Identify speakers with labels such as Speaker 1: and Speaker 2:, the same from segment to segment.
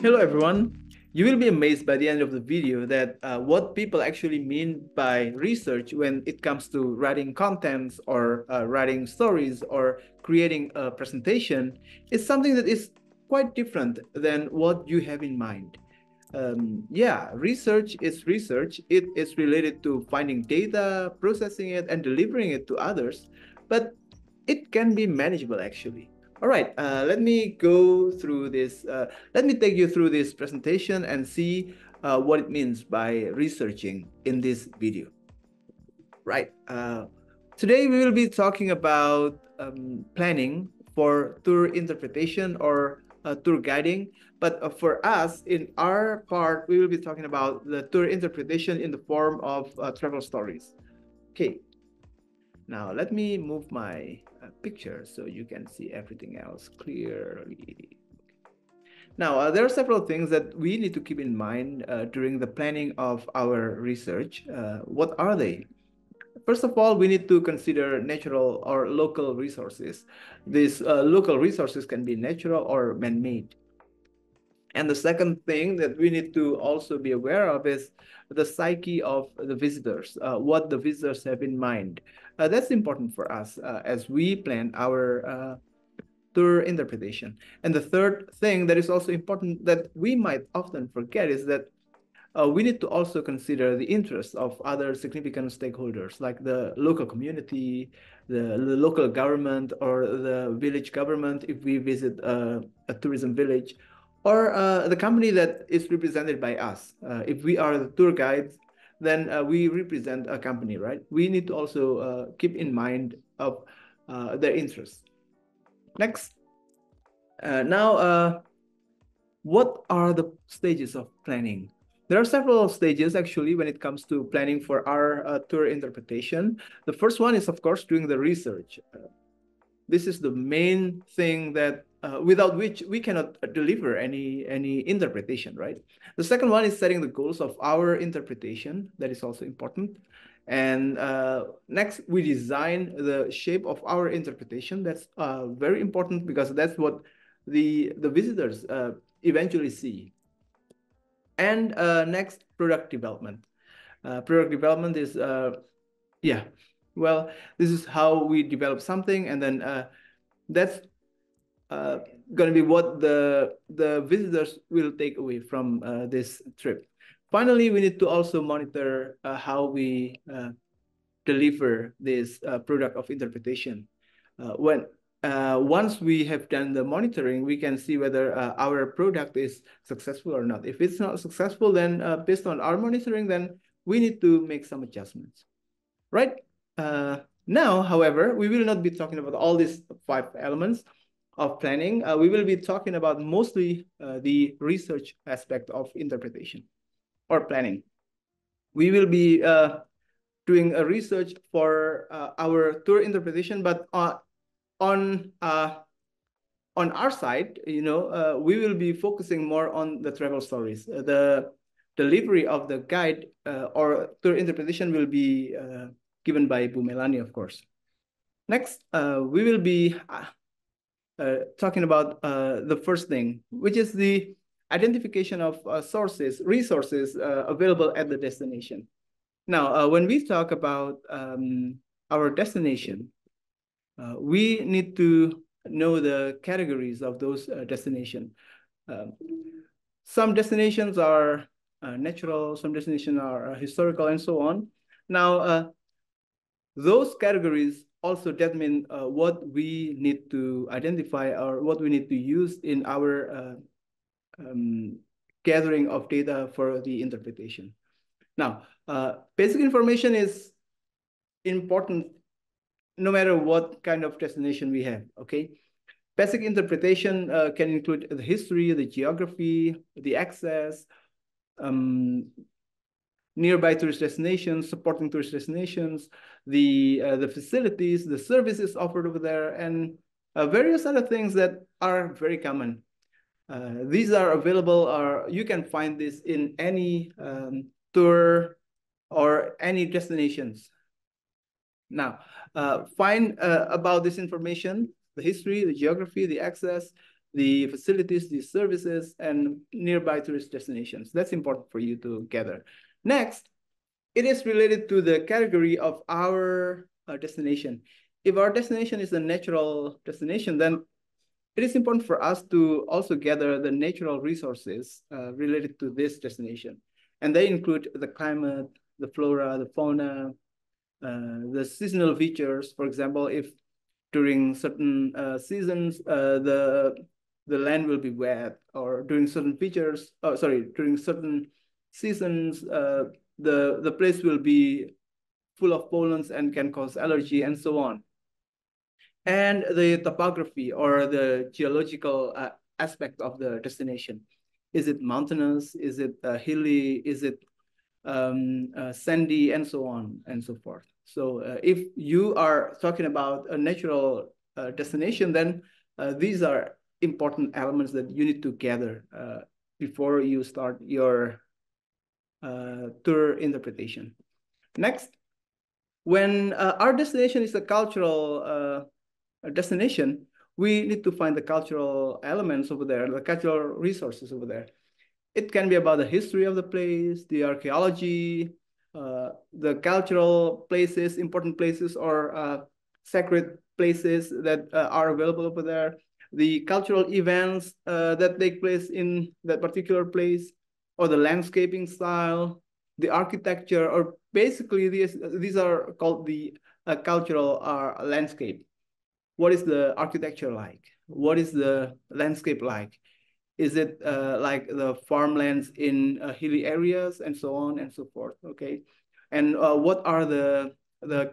Speaker 1: Hello everyone. You will be amazed by the end of the video that what people actually mean by research when it comes to writing contents or writing stories or creating a presentation is something that is quite different than what you have in mind. Yeah, research is research. It is related to finding data, processing it, and delivering it to others, but it can be manageable actually. All right, let me go through this. Let me take you through this presentation and see what it means by researching in this video. Right. Today we will be talking about planning for tour interpretation or tour guiding. But for us, in our part, we will be talking about the tour interpretation in the form of travel stories. Okay. Now let me move my picture so you can see everything else clearly. Now, there are several things that we need to keep in mind during the planning of our research. What are they? First of all, we need to consider natural or local resources. These local resources can be natural or man-made. And the second thing that we need to also be aware of is the psyche of the visitors, what the visitors have in mind. That's important for us as we plan our tour interpretation. And the third thing that is also important that we might often forget is that we need to also consider the interests of other significant stakeholders, like the local community, the local government, or the village government if we visit a tourism village, or the company that is represented by us. If we are the tour guides, then we represent a company, right? We need to also keep in mind of their interests. Next. Now, what are the stages of planning? There are several stages actually when it comes to planning for our tour interpretation. The first one is, of course, doing the research. This is the main thing that without which we cannot deliver any interpretation, right? The second one is setting the goals of our interpretation. That is also important. And next, we design the shape of our interpretation. That's very important because that's what the visitors eventually see. And next, product development. Product development is, yeah, well, this is how we develop something, and then that's going to be what the visitors will take away from this trip. Finally, we need to also monitor how we deliver this product of interpretation. When once we have done the monitoring, we can see whether our product is successful or not. If it's not successful, then based on our monitoring, then we need to make some adjustments, right? Now, however, we will not be talking about all these 5 elements of planning. We will be talking about mostly the research aspect of interpretation or planning. We will be doing a research for our tour interpretation, but on our side, we will be focusing more on the travel stories. The delivery of the guide or tour interpretation will be given by Bu Melanie, of course. Next, we will be talking about the first thing, which is the identification of resources available at the destination. Now, when we talk about our destination, we need to know the categories of those destinations. Some destinations are natural, some destinations are historical, and so on. Now, those categories also determine what we need to identify or what we need to use in our gathering of data for the interpretation. Now, basic information is important no matter what kind of destination we have, okay? Basic interpretation can include the history, the geography, the access, nearby tourist destinations, supporting tourist destinations, the facilities, the services offered over there, and various other things that are very common. These are available, or you can find this in any tour or any destinations. Now, find about this information, the history, the geography, the access, the facilities, the services, and nearby tourist destinations. That's important for you to gather. Next, it is related to the category of our destination. If our destination is a natural destination, then it is important for us to also gather the natural resources related to this destination. And they include the climate, the flora, the fauna, the seasonal features. For example, if during certain seasons the land will be wet, or during certain features, during certain seasons the place will be full of pollens and can cause allergy and so on. And the topography or the geological aspect of the destination. Is it mountainous? Is it hilly? Is it sandy, and so on and so forth. So if you are talking about a natural destination, then these are important elements that you need to gather before you start your tour interpretation. Next, when our destination is a cultural destination, we need to find the cultural elements over there, the cultural resources over there. It can be about the history of the place, the archaeology, the cultural places, important places, or sacred places that are available over there, the cultural events that take place in that particular place, or the landscaping style, the architecture, or basically these are called the cultural landscape. What is the architecture like? What is the landscape like? Is it like the farmlands in hilly areas, and so on and so forth? Okay, and what are the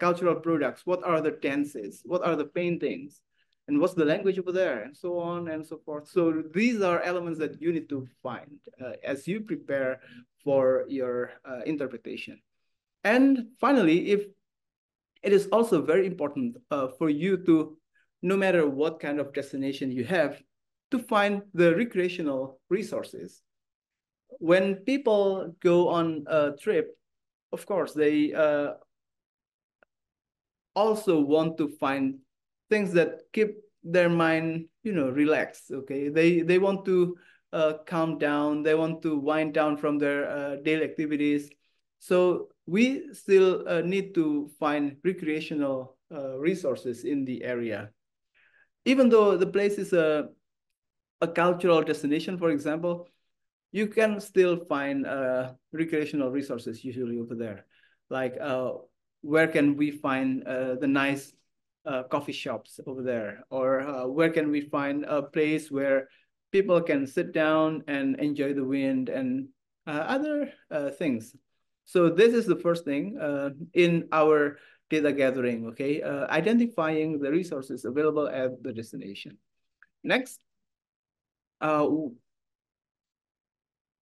Speaker 1: cultural products? What are the dances? What are the paintings? And what's the language over there? And so on and so forth. So these are elements that you need to find as you prepare for your interpretation. And finally, if it is also very important for you to, no matter what kind of destination you have, to find the recreational resources. When people go on a trip, of course, they also want to find things that keep their mind, relaxed. Okay, they want to calm down. They want to wind down from their daily activities. So we still need to find recreational resources in the area, even though the place is a cultural destination, for example. You can still find recreational resources usually over there. Like where can we find the nice coffee shops over there? Or where can we find a place where people can sit down and enjoy the wind and other things? So this is the first thing in our data gathering, okay? Identifying the resources available at the destination. Next, uh,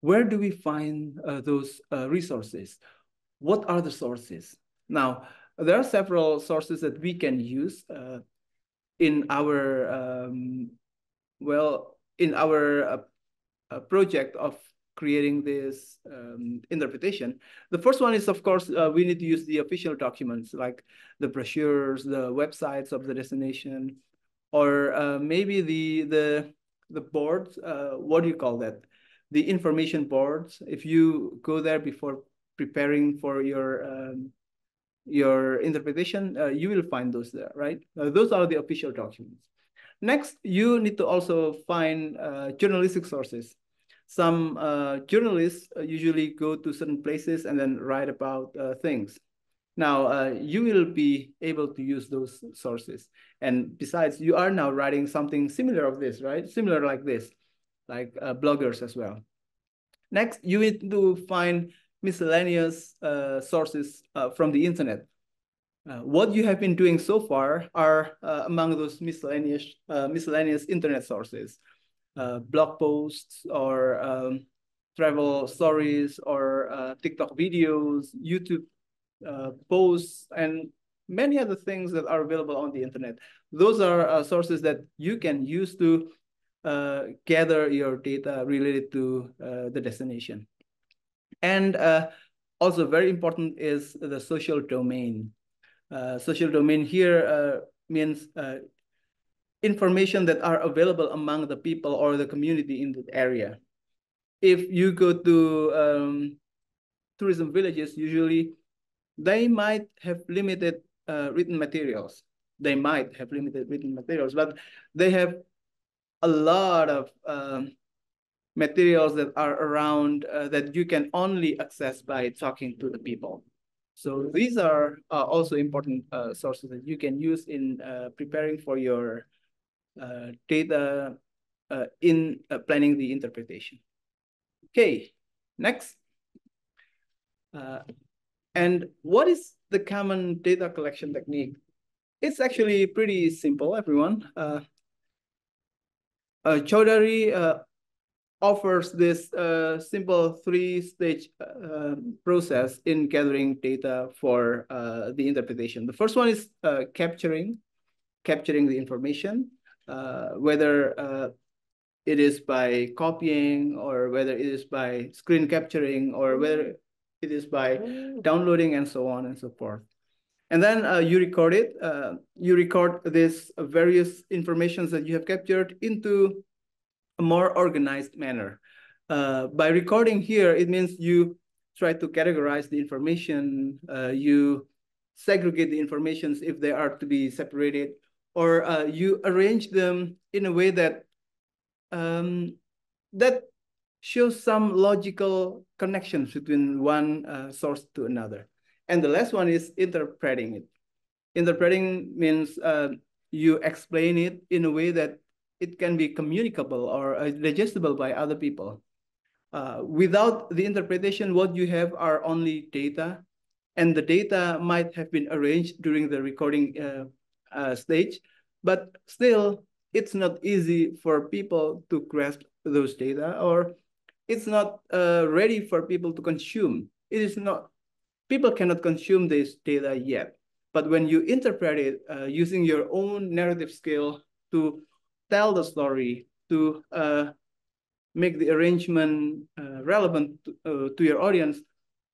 Speaker 1: where do we find those resources? What are the sources? Now, there are several sources that we can use in our, in our project of creating this interpretation. The first one is, of course, we need to use the official documents, like the brochures, the websites of the destination, or maybe the boards. What do you call that? The information boards. If you go there before preparing for your interpretation, you will find those there, right? Those are the official documents. Next, you need to also find journalistic sources. Some journalists usually go to certain places and then write about things. Now, you will be able to use those sources. And besides, you are now writing something similar of this, right? Similar like this, like bloggers as well. Next, you need to find miscellaneous sources from the internet. What you have been doing so far are among those miscellaneous internet sources, blog posts, or travel stories, or TikTok videos, YouTube posts, and many other things that are available on the internet. Those are sources that you can use to gather your data related to the destination. And also very important is the social domain. Social domain here means information that are available among the people or the community in the area. If you go to tourism villages, usually they might have limited written materials. They might have limited written materials, but they have a lot of materials that are around that you can only access by talking to the people. So these are also important sources that you can use in preparing for your data in planning the interpretation. Okay, next. And what is the common data collection technique? It's actually pretty simple, everyone. Chowdhary offers this simple three-stage process in gathering data for the interpretation. The first one is capturing the information, whether it is by copying or whether it is by screen capturing or whether it is by downloading and so on and so forth. And then you record it. You record this various informations that you have captured into a more organized manner. By recording here, it means you try to categorize the information, you segregate the informations if they are to be separated, or you arrange them in a way that that shows some logical connections between one source to another. And the last one is interpreting it. Interpreting means you explain it in a way that it can be communicable or digestible by other people. Without the interpretation, what you have are only data, and the data might have been arranged during the recording stage, but still, it's not easy for people to grasp those data, or it's not ready for people to consume. It is not, people cannot consume this data yet. But when you interpret it using your own narrative skill to tell the story, to make the arrangement relevant to your audience,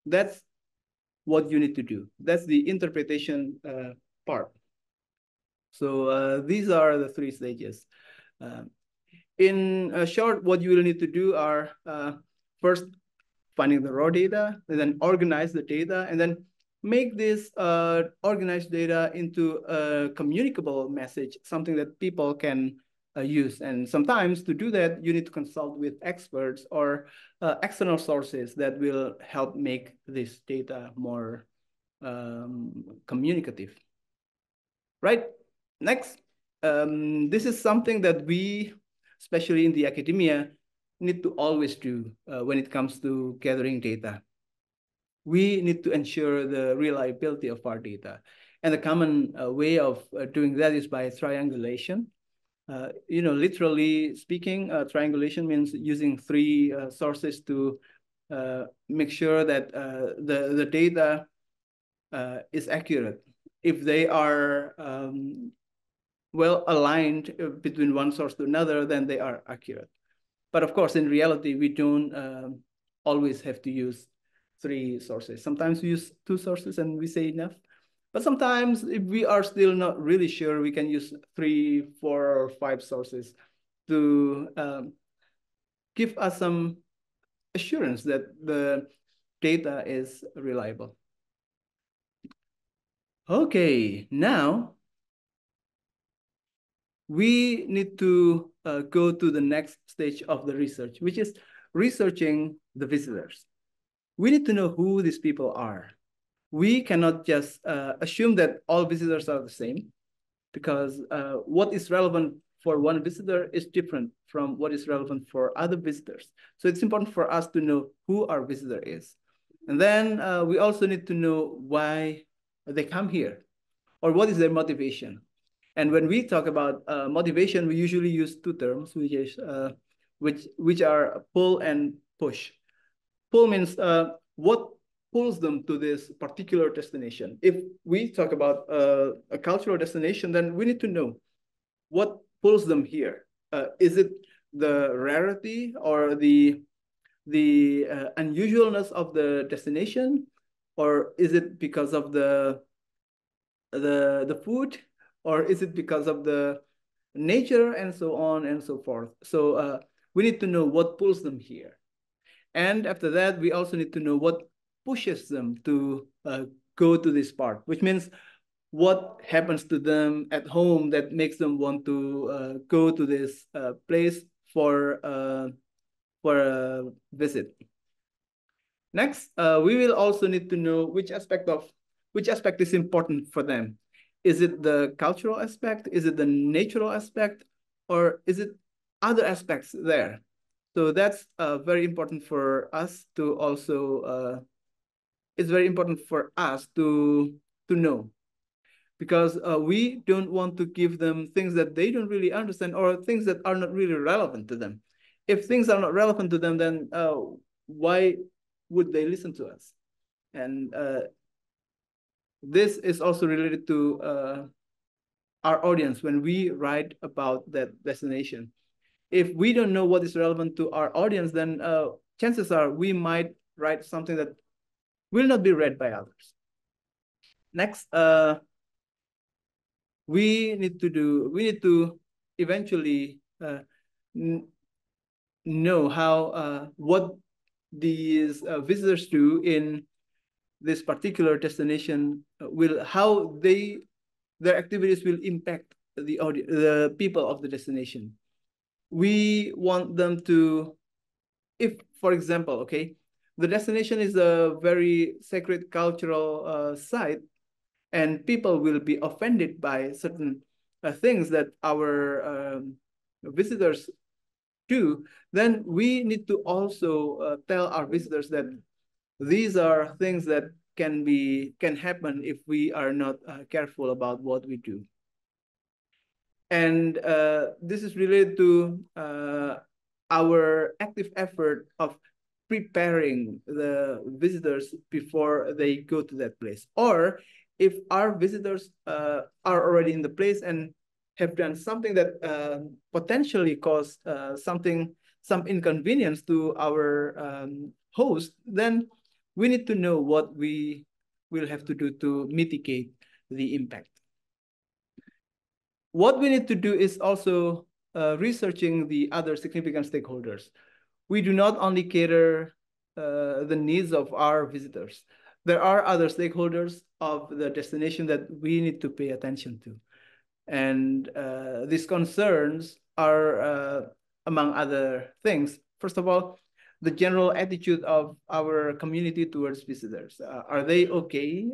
Speaker 1: that's what you need to do. That's the interpretation part. So these are the three stages. In short, what you will need to do are first finding the raw data, and then organize the data, and then make this organized data into a communicable message, something that people can use. And sometimes to do that, you need to consult with experts or external sources that will help make this data more communicative. Right, next. This is something that we, especially in the academia, need to always do when it comes to gathering data. We need to ensure the reliability of our data. And the common way of doing that is by triangulation. Literally speaking, triangulation means using three sources to make sure that the data is accurate. If they are well aligned between one source to another, then they are accurate. But of course, in reality, we don't always have to use three sources. Sometimes we use two sources and we say enough. But sometimes if we are still not really sure, we can use 3, 4, or 5 sources to give us some assurance that the data is reliable. Okay, now we need to go to the next stage of the research, which is researching the visitors. We need to know who these people are. We cannot just assume that all visitors are the same, because what is relevant for one visitor is different from what is relevant for other visitors. So it's important for us to know who our visitor is. And then we also need to know why they come here, or what is their motivation. And when we talk about motivation, we usually use two terms, which are pull and push. Pull means what pulls them to this particular destination. If we talk about a cultural destination, then we need to know what pulls them here. Is it the rarity or the unusualness of the destination, or is it because of the food, or is it because of the nature, and so on and so forth. So we need to know what pulls them here. And after that, we also need to know what pushes them to go to this part, which means what happens to them at home that makes them want to go to this place for a visit. Next, we will also need to know which aspect is important for them. Is it the cultural aspect? Is it the natural aspect? Or is it other aspects there? So that's very important for us to also, it's very important for us to know, because we don't want to give them things that they don't really understand or things that are not really relevant to them. If things are not relevant to them, then why would they listen to us? And this is also related to our audience when we write about that destination. If we don't know what is relevant to our audience, then chances are we might write something that will not be read by others. Next, we need to eventually know how what these visitors do in this particular destination will how their activities will impact the people of the destination. We want them to, if for example, okay, the destination is a very sacred cultural site, and people will be offended by certain things that our visitors do, then we need to also tell our visitors that these are things that can happen if we are not careful about what we do. And this is related to our active effort of preparing the visitors before they go to that place. Or if our visitors are already in the place and have done something that potentially cause some inconvenience to our host, then we need to know what we will have to do to mitigate the impact. What we need to do is also researching the other significant stakeholders. We do not only cater the needs of our visitors. There are other stakeholders of the destination that we need to pay attention to. And these concerns are, among other things, first of all, the general attitude of our community towards visitors. Are they okay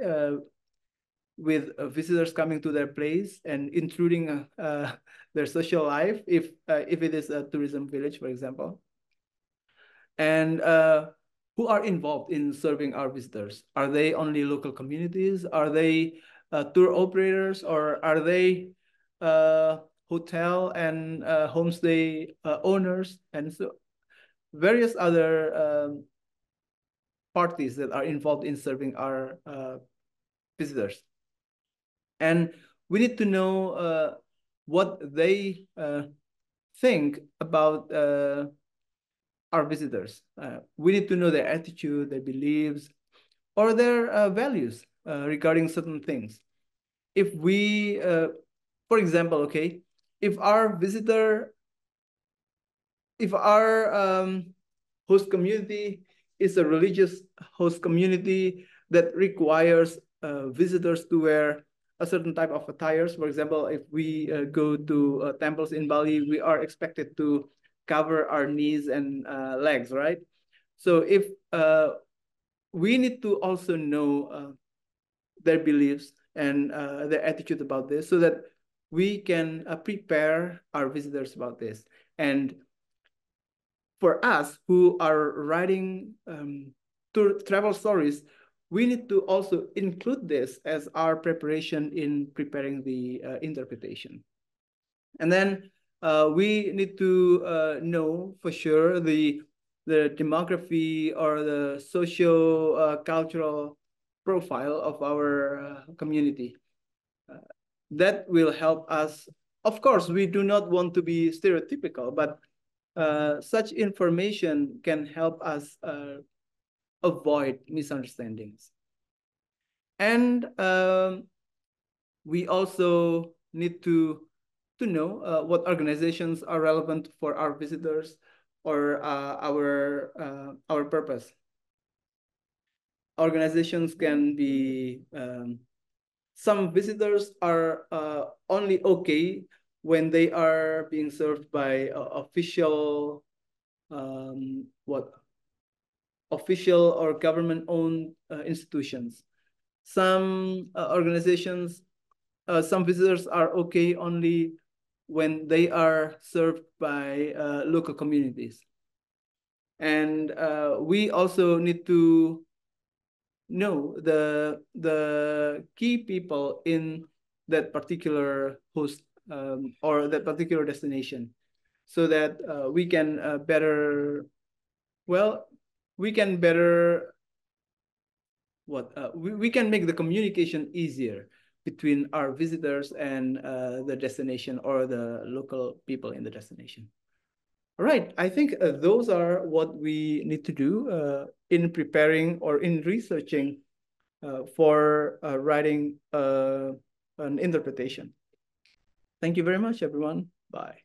Speaker 1: with visitors coming to their place and intruding their social life if it is a tourism village, for example? And who are involved in serving our visitors? Are they only local communities? Are they tour operators, or are they hotel and homestay owners, and so various other parties that are involved in serving our visitors? And we need to know what they think about our visitors. We need to know their attitude, their beliefs, or their values regarding certain things. If we, for example, okay, if our visitor, if our host community is a religious host community that requires visitors to wear a certain type of attires. For example, if we go to temples in Bali, we are expected to cover our knees and legs, right? So if we need to also know their beliefs and their attitude about this, so that we can prepare our visitors about this. And for us who are writing travel stories, we need to also include this as our preparation in preparing the interpretation. And then we need to know for sure the demography or the socio-cultural profile of our community. That will help us. Of course, we do not want to be stereotypical, but such information can help us avoid misunderstandings. And we also need to to know what organizations are relevant for our visitors or our purpose. Organizations can be some visitors are only okay when they are being served by official what official or government-owned institutions. Some organizations, some visitors are okay only when they are served by local communities. And we also need to know the key people in that particular host or that particular destination, so that we can better, well, we can better we can make the communication easier between our visitors and the destination or the local people in the destination. All right, I think those are what we need to do in preparing or in researching for writing an interpretation. Thank you very much, everyone. Bye.